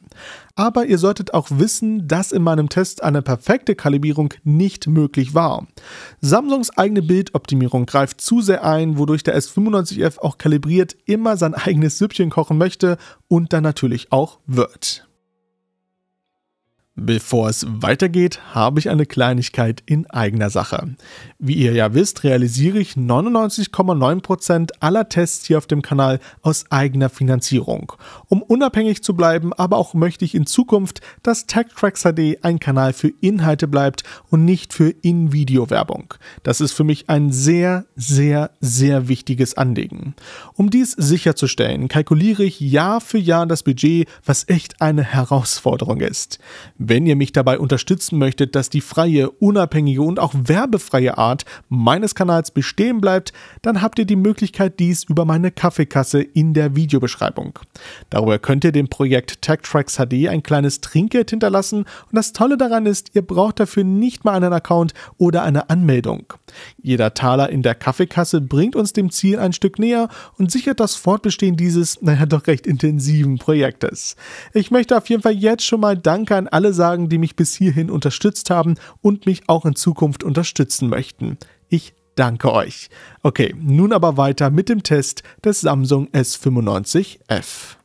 Aber ihr solltet auch wissen, dass in meinem Test eine perfekte Kalibrierung nicht möglich war. Samsungs eigene Bildoptimierung greift zu sehr ein, wodurch der S95F auch kalibriert immer sein eigenes Süppchen kochen möchte und dann natürlich auch wird. Bevor es weitergeht, habe ich eine Kleinigkeit in eigener Sache. Wie ihr ja wisst, realisiere ich 99,9% aller Tests hier auf dem Kanal aus eigener Finanzierung. Um unabhängig zu bleiben, aber auch möchte ich in Zukunft, dass TechTracks HD ein Kanal für Inhalte bleibt und nicht für In-Video-Werbung. Das ist für mich ein sehr, sehr, sehr wichtiges Anliegen. Um dies sicherzustellen, kalkuliere ich Jahr für Jahr das Budget, was echt eine Herausforderung ist. Wenn ihr mich dabei unterstützen möchtet, dass die freie, unabhängige und auch werbefreie Art meines Kanals bestehen bleibt, dann habt ihr die Möglichkeit, dies über meine Kaffeekasse in der Videobeschreibung. Darüber könnt ihr dem Projekt TechTracks HD ein kleines Trinkgeld hinterlassen und das Tolle daran ist, ihr braucht dafür nicht mal einen Account oder eine Anmeldung. Jeder Taler in der Kaffeekasse bringt uns dem Ziel ein Stück näher und sichert das Fortbestehen dieses, doch recht intensiven Projektes. Ich möchte auf jeden Fall jetzt schon mal Danke an alle sagen, die mich bis hierhin unterstützt haben und mich auch in Zukunft unterstützen möchten. Ich danke euch. Okay, nun aber weiter mit dem Test des Samsung S95F.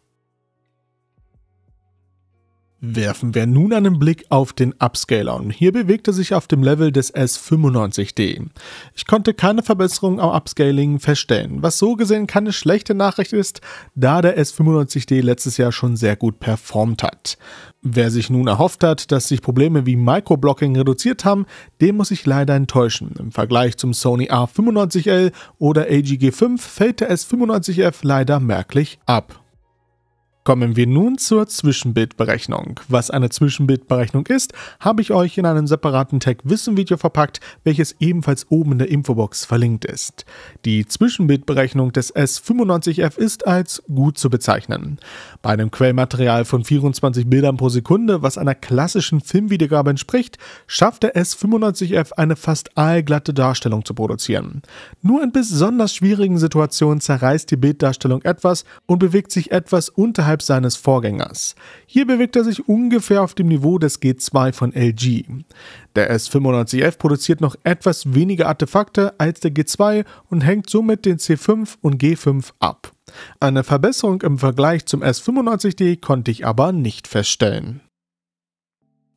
Werfen wir nun einen Blick auf den Upscaler und hier bewegt er sich auf dem Level des S95D. Ich konnte keine Verbesserung am Upscaling feststellen, was so gesehen keine schlechte Nachricht ist, da der S95D letztes Jahr schon sehr gut performt hat. Wer sich nun erhofft hat, dass sich Probleme wie Microblocking reduziert haben, den muss ich leider enttäuschen. Im Vergleich zum Sony A95L oder LG G5 fällt der S95F leider merklich ab. Kommen wir nun zur Zwischenbildberechnung. Was eine Zwischenbildberechnung ist, habe ich euch in einem separaten Tech-Wissen-Video verpackt, welches ebenfalls oben in der Infobox verlinkt ist. Die Zwischenbildberechnung des S95F ist als gut zu bezeichnen. Bei einem Quellmaterial von 24 Bildern pro Sekunde, was einer klassischen Filmwiedergabe entspricht, schafft der S95F eine fast allglatte Darstellung zu produzieren. Nur in besonders schwierigen Situationen zerreißt die Bilddarstellung etwas und bewegt sich etwas unterhalb seines Vorgängers. Hier bewegt er sich ungefähr auf dem Niveau des G2 von LG. Der S95F produziert noch etwas weniger Artefakte als der G2 und hängt somit den C5 und G5 ab. Eine Verbesserung im Vergleich zum S95D konnte ich aber nicht feststellen.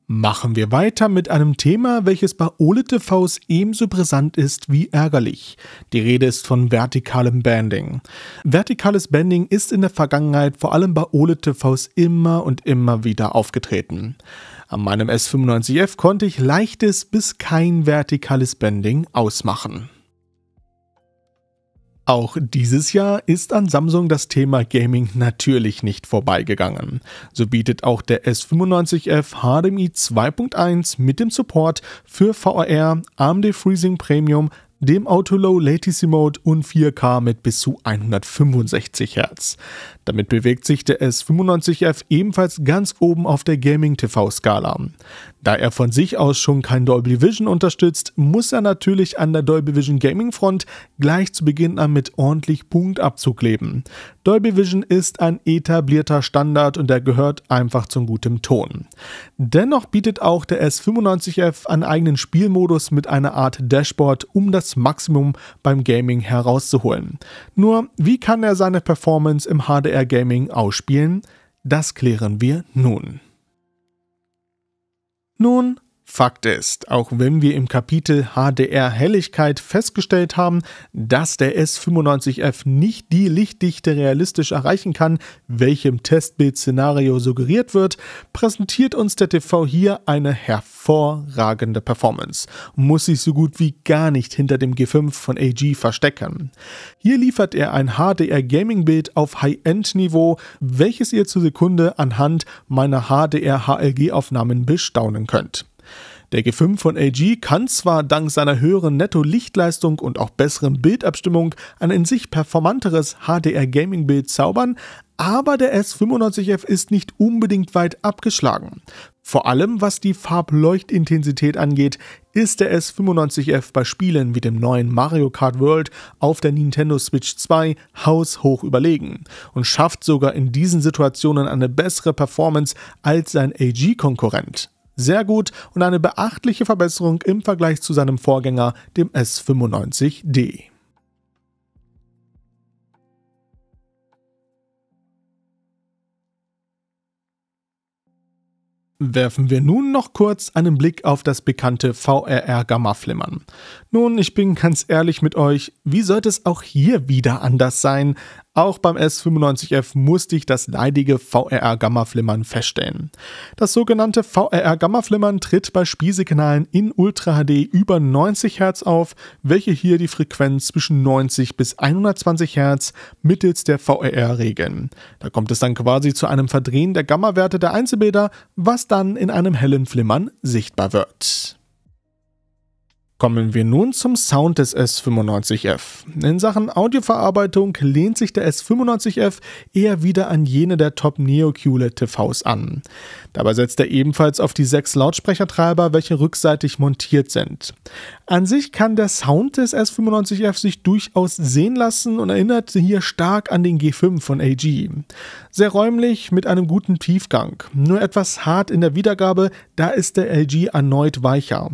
Machen wir weiter mit einem Thema, welches bei OLED-TVs ebenso brisant ist wie ärgerlich. Die Rede ist von vertikalem Banding. Vertikales Banding ist in der Vergangenheit vor allem bei OLED-TVs immer und immer wieder aufgetreten. An meinem S95F konnte ich leichtes bis kein vertikales Banding ausmachen. Auch dieses Jahr ist an Samsung das Thema Gaming natürlich nicht vorbeigegangen. So bietet auch der S95F HDMI 2.1 mit dem Support für VRR, AMD FreeSync Premium, dem Auto Low Latency Mode und 4K mit bis zu 165 Hz. Damit bewegt sich der S95F ebenfalls ganz oben auf der Gaming-TV-Skala. Da er von sich aus schon kein Dolby Vision unterstützt, muss er natürlich an der Dolby Vision Gaming Front gleich zu Beginn an mit ordentlich Punktabzug leben. Dolby Vision ist ein etablierter Standard und er gehört einfach zum guten Ton. Dennoch bietet auch der S95F einen eigenen Spielmodus mit einer Art Dashboard, um das Maximum beim Gaming herauszuholen. Nur, wie kann er seine Performance im HDR Gaming ausspielen? Das klären wir nun. Nun, Fakt ist, auch wenn wir im Kapitel HDR-Helligkeit festgestellt haben, dass der S95F nicht die Lichtdichte realistisch erreichen kann, welche im Testbild-Szenario suggeriert wird, präsentiert uns der TV hier eine hervorragende Performance und muss sich so gut wie gar nicht hinter dem G5 von AG verstecken. Hier liefert er ein HDR-Gaming-Bild auf High-End-Niveau, welches ihr zur Sekunde anhand meiner HDR-HLG-Aufnahmen bestaunen könnt. Der G5 von AG kann zwar dank seiner höheren Netto-Lichtleistung und auch besseren Bildabstimmung ein in sich performanteres HDR-Gaming-Bild zaubern, aber der S95F ist nicht unbedingt weit abgeschlagen. Vor allem was die Farbleuchtintensität angeht, ist der S95F bei Spielen wie dem neuen Mario Kart World auf der Nintendo Switch 2 haushoch überlegen und schafft sogar in diesen Situationen eine bessere Performance als sein AG-Konkurrent. Sehr gut und eine beachtliche Verbesserung im Vergleich zu seinem Vorgänger, dem S95D. Werfen wir nun noch kurz einen Blick auf das bekannte VRR-Gamma-Flimmern. Nun, ich bin ganz ehrlich mit euch, wie sollte es auch hier wieder anders sein? Auch beim S95F musste ich das leidige VRR-Gamma-Flimmern feststellen. Das sogenannte VRR-Gamma-Flimmern tritt bei Spielsignalen in Ultra HD über 90 Hz auf, welche hier die Frequenz zwischen 90 bis 120 Hz mittels der VRR regeln. Da kommt es dann quasi zu einem Verdrehen der Gamma-Werte der Einzelbilder, was dann in einem hellen Flimmern sichtbar wird. Kommen wir nun zum Sound des S95F. In Sachen Audioverarbeitung lehnt sich der S95F eher wieder an jene der Top-Neo-QLED-TVs an. Dabei setzt er ebenfalls auf die 6 Lautsprechertreiber, welche rückseitig montiert sind. An sich kann der Sound des S95F sich durchaus sehen lassen und erinnert hier stark an den G5 von AG. Sehr räumlich mit einem guten Tiefgang, nur etwas hart in der Wiedergabe, da ist der LG erneut weicher.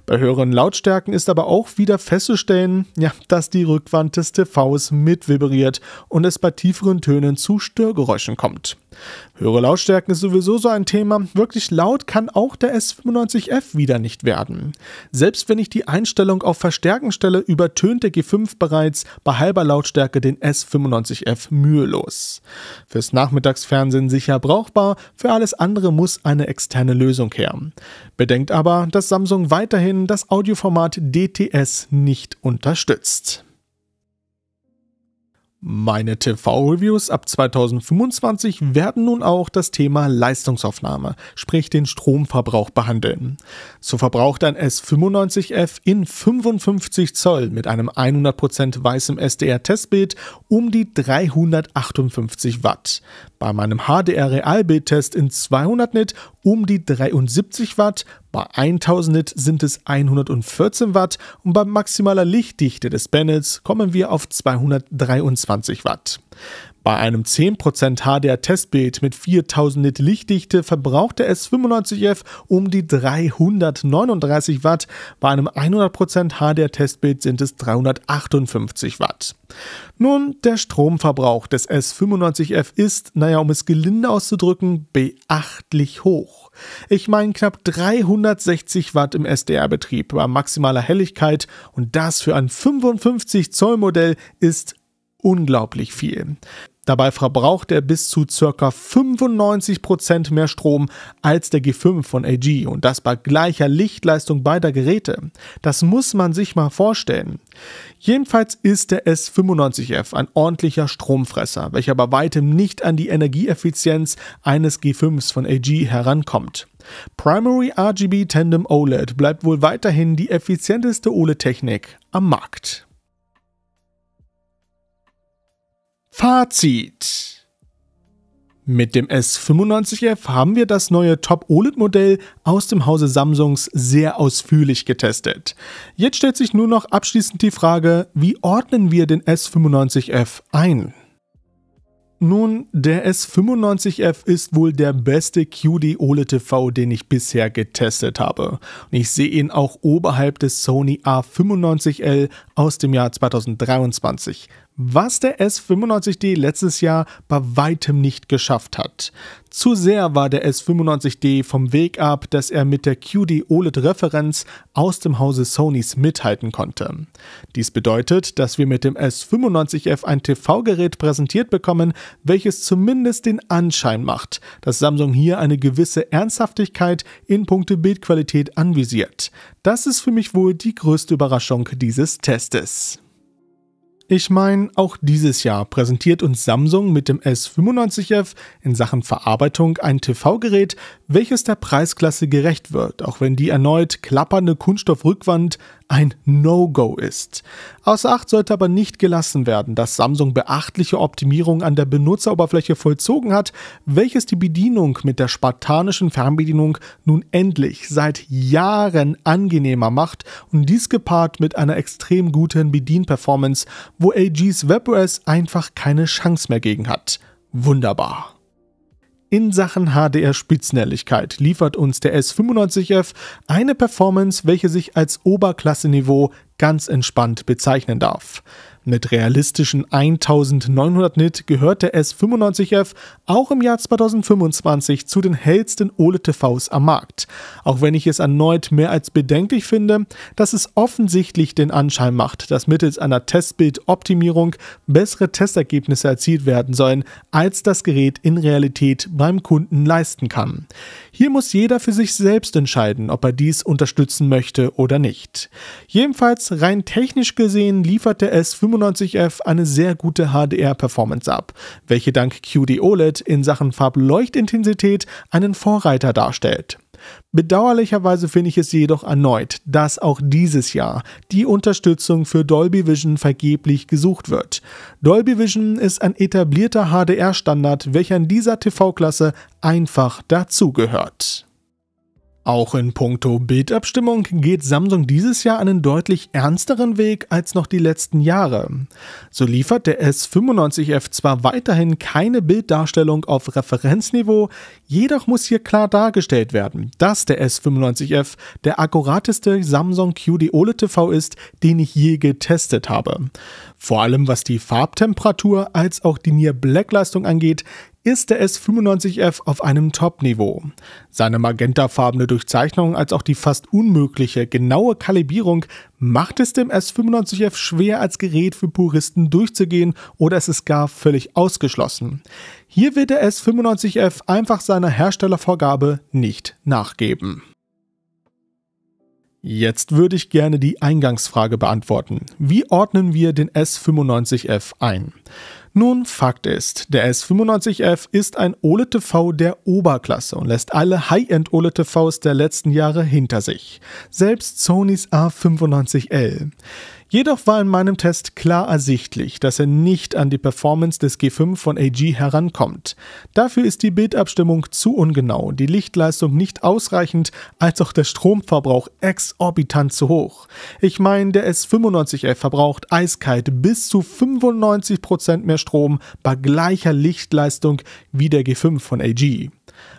Bei höheren Lautstärken ist aber auch wieder festzustellen, dass die Rückwand des TVs mitvibriert und es bei tieferen Tönen zu Störgeräuschen kommt. Höhere Lautstärken ist sowieso so ein Thema, wirklich laut kann auch der S95F wieder nicht werden. Selbst wenn ich die Einstellung auf Verstärken stelle, übertönt der G5 bereits bei halber Lautstärke den S95F mühelos. Fürs Nachmittagsfernsehen sicher brauchbar, für alles andere muss eine externe Lösung her. Bedenkt aber, dass Samsung weiterhin das Audioformat DTS nicht unterstützt. Meine TV-Reviews ab 2025 werden nun auch das Thema Leistungsaufnahme, sprich den Stromverbrauch behandeln. So verbraucht ein S95F in 55 Zoll mit einem 100% weißem SDR-Testbild um die 358 Watt. Bei meinem HDR-Realbildtest in 200 Nit um die 73 Watt, bei 1000 Nit sind es 114 Watt und bei maximaler Lichtdichte des Panels kommen wir auf 223 Watt. Bei einem 10% HDR-Testbild mit 4000 Nit Lichtdichte verbraucht der S95F um die 339 Watt, bei einem 100% HDR-Testbild sind es 358 Watt. Nun, der Stromverbrauch des S95F ist, um es gelinde auszudrücken, beachtlich hoch. Ich meine knapp 360 Watt im SDR-Betrieb bei maximaler Helligkeit und das für ein 55 Zoll Modell ist unglaublich viel. Dabei verbraucht er bis zu ca. 95% mehr Strom als der G5 von AG und das bei gleicher Lichtleistung beider Geräte. Das muss man sich mal vorstellen. Jedenfalls ist der S95F ein ordentlicher Stromfresser, welcher bei weitem nicht an die Energieeffizienz eines G5s von AG herankommt. Primary RGB Tandem OLED bleibt wohl weiterhin die effizienteste OLED-Technik am Markt. Fazit: Mit dem S95F haben wir das neue Top-OLED-Modell aus dem Hause Samsungs sehr ausführlich getestet. Jetzt stellt sich nur noch abschließend die Frage, wie ordnen wir den S95F ein? Nun, der S95F ist wohl der beste QD-OLED-TV, den ich bisher getestet habe. Und ich sehe ihn auch oberhalb des Sony A95L aus dem Jahr 2023. Was der S95D letztes Jahr bei weitem nicht geschafft hat. Zu sehr war der S95D vom Weg ab, dass er mit der QD-OLED-Referenz aus dem Hause Sonys mithalten konnte. Dies bedeutet, dass wir mit dem S95F ein TV-Gerät präsentiert bekommen, welches zumindest den Anschein macht, dass Samsung hier eine gewisse Ernsthaftigkeit in puncto Bildqualität anvisiert. Das ist für mich wohl die größte Überraschung dieses Testes. Ich meine, auch dieses Jahr präsentiert uns Samsung mit dem S95F in Sachen Verarbeitung ein TV-Gerät, welches der Preisklasse gerecht wird, auch wenn die erneut klappernde Kunststoffrückwand ein No-Go ist. Außer Acht sollte aber nicht gelassen werden, dass Samsung beachtliche Optimierung an der Benutzeroberfläche vollzogen hat, welches die Bedienung mit der spartanischen Fernbedienung nun endlich seit Jahren angenehmer macht und dies gepaart mit einer extrem guten Bedienperformance, wo LGs WebOS einfach keine Chance mehr gegen hat. Wunderbar. In Sachen HDR-Spitzenhelligkeit liefert uns der S95F eine Performance, welche sich als Oberklasse-Niveau ganz entspannt bezeichnen darf. Mit realistischen 1900 Nit gehört der S95F auch im Jahr 2025 zu den hellsten OLED-TVs am Markt. Auch wenn ich es erneut mehr als bedenklich finde, dass es offensichtlich den Anschein macht, dass mittels einer Testbildoptimierung bessere Testergebnisse erzielt werden sollen, als das Gerät in Realität beim Kunden leisten kann. Hier muss jeder für sich selbst entscheiden, ob er dies unterstützen möchte oder nicht. Jedenfalls rein technisch gesehen liefert der S95F eine sehr gute HDR-Performance ab, welche dank QD-OLED in Sachen Farbleuchtintensität einen Vorreiter darstellt. Bedauerlicherweise finde ich es jedoch erneut, dass auch dieses Jahr die Unterstützung für Dolby Vision vergeblich gesucht wird. Dolby Vision ist ein etablierter HDR-Standard, welcher in dieser TV-Klasse einfach dazugehört. Auch in puncto Bildabstimmung geht Samsung dieses Jahr einen deutlich ernsteren Weg als noch die letzten Jahre. So liefert der S95F zwar weiterhin keine Bilddarstellung auf Referenzniveau, jedoch muss hier klar dargestellt werden, dass der S95F der akkurateste Samsung QD OLED TV ist, den ich je getestet habe. Vor allem was die Farbtemperatur als auch die Near Black Leistung angeht, ist der S95F auf einem Top-Niveau. Seine magentafarbene Durchzeichnung als auch die fast unmögliche genaue Kalibrierung macht es dem S95F schwer als Gerät für Puristen durchzugehen oder es ist gar völlig ausgeschlossen. Hier wird der S95F einfach seiner Herstellervorgabe nicht nachgeben. Jetzt würde ich gerne die Eingangsfrage beantworten. Wie ordnen wir den S95F ein? Nun, Fakt ist, der S95F ist ein OLED-TV der Oberklasse und lässt alle High-End-OLED-TVs der letzten Jahre hinter sich. Selbst Sonys A95L. Jedoch war in meinem Test klar ersichtlich, dass er nicht an die Performance des G5 von LG herankommt. Dafür ist die Bildabstimmung zu ungenau, die Lichtleistung nicht ausreichend, als auch der Stromverbrauch exorbitant zu hoch. Ich meine, der S95F verbraucht eiskalt bis zu 95% mehr Strom bei gleicher Lichtleistung wie der G5 von LG.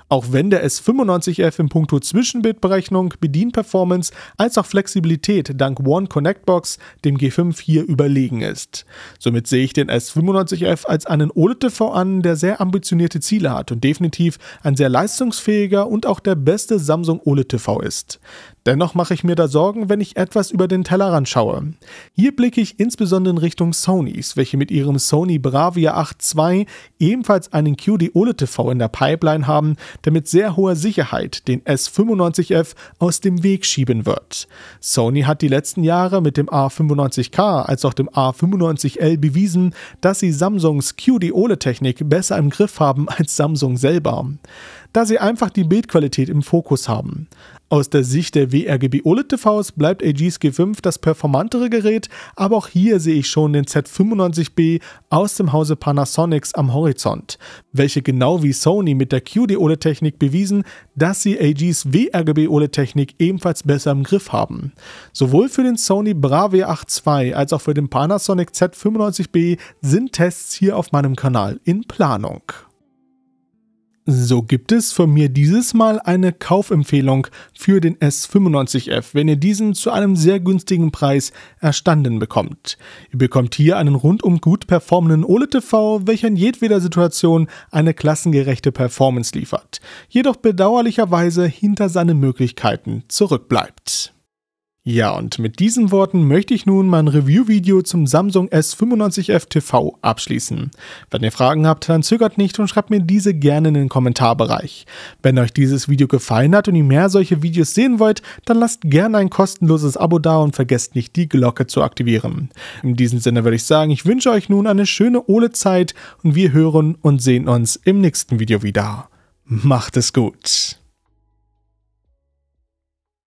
Auch wenn der S95F in puncto Zwischenbildberechnung, Bedienperformance als auch Flexibilität dank One Connect Box dem G5 hier überlegen ist. Somit sehe ich den S95F als einen OLED-TV an, der sehr ambitionierte Ziele hat und definitiv ein sehr leistungsfähiger und auch der beste Samsung OLED-TV ist. Dennoch mache ich mir da Sorgen, wenn ich etwas über den Tellerrand schaue. Hier blicke ich insbesondere in Richtung Sonys, welche mit ihrem Sony Bravia 8 II ebenfalls einen QD OLED-TV in der Pipeline haben, der mit sehr hoher Sicherheit den S95F aus dem Weg schieben wird. Sony hat die letzten Jahre mit dem A95K als auch dem A95L bewiesen, dass sie Samsungs QD OLED-Technik besser im Griff haben als Samsung selber, da sie einfach die Bildqualität im Fokus haben. Aus der Sicht der WRGB OLED-TVs bleibt LGs G5 das performantere Gerät, aber auch hier sehe ich schon den Z95B aus dem Hause Panasonics am Horizont, welche genau wie Sony mit der QD OLED-Technik bewiesen, dass sie LGs WRGB OLED-Technik ebenfalls besser im Griff haben. Sowohl für den Sony Bravia 8 II als auch für den Panasonic Z95B sind Tests hier auf meinem Kanal in Planung. So gibt es von mir dieses Mal eine Kaufempfehlung für den S95F, wenn ihr diesen zu einem sehr günstigen Preis erstanden bekommt. Ihr bekommt hier einen rundum gut performenden OLED-TV, welcher in jedweder Situation eine klassengerechte Performance liefert, jedoch bedauerlicherweise hinter seinen Möglichkeiten zurückbleibt. Ja, und mit diesen Worten möchte ich nun mein Review-Video zum Samsung S95F TV abschließen. Wenn ihr Fragen habt, dann zögert nicht und schreibt mir diese gerne in den Kommentarbereich. Wenn euch dieses Video gefallen hat und ihr mehr solche Videos sehen wollt, dann lasst gerne ein kostenloses Abo da und vergesst nicht, die Glocke zu aktivieren. In diesem Sinne würde ich sagen, ich wünsche euch nun eine schöne OLED-Zeit und wir hören und sehen uns im nächsten Video wieder. Macht es gut!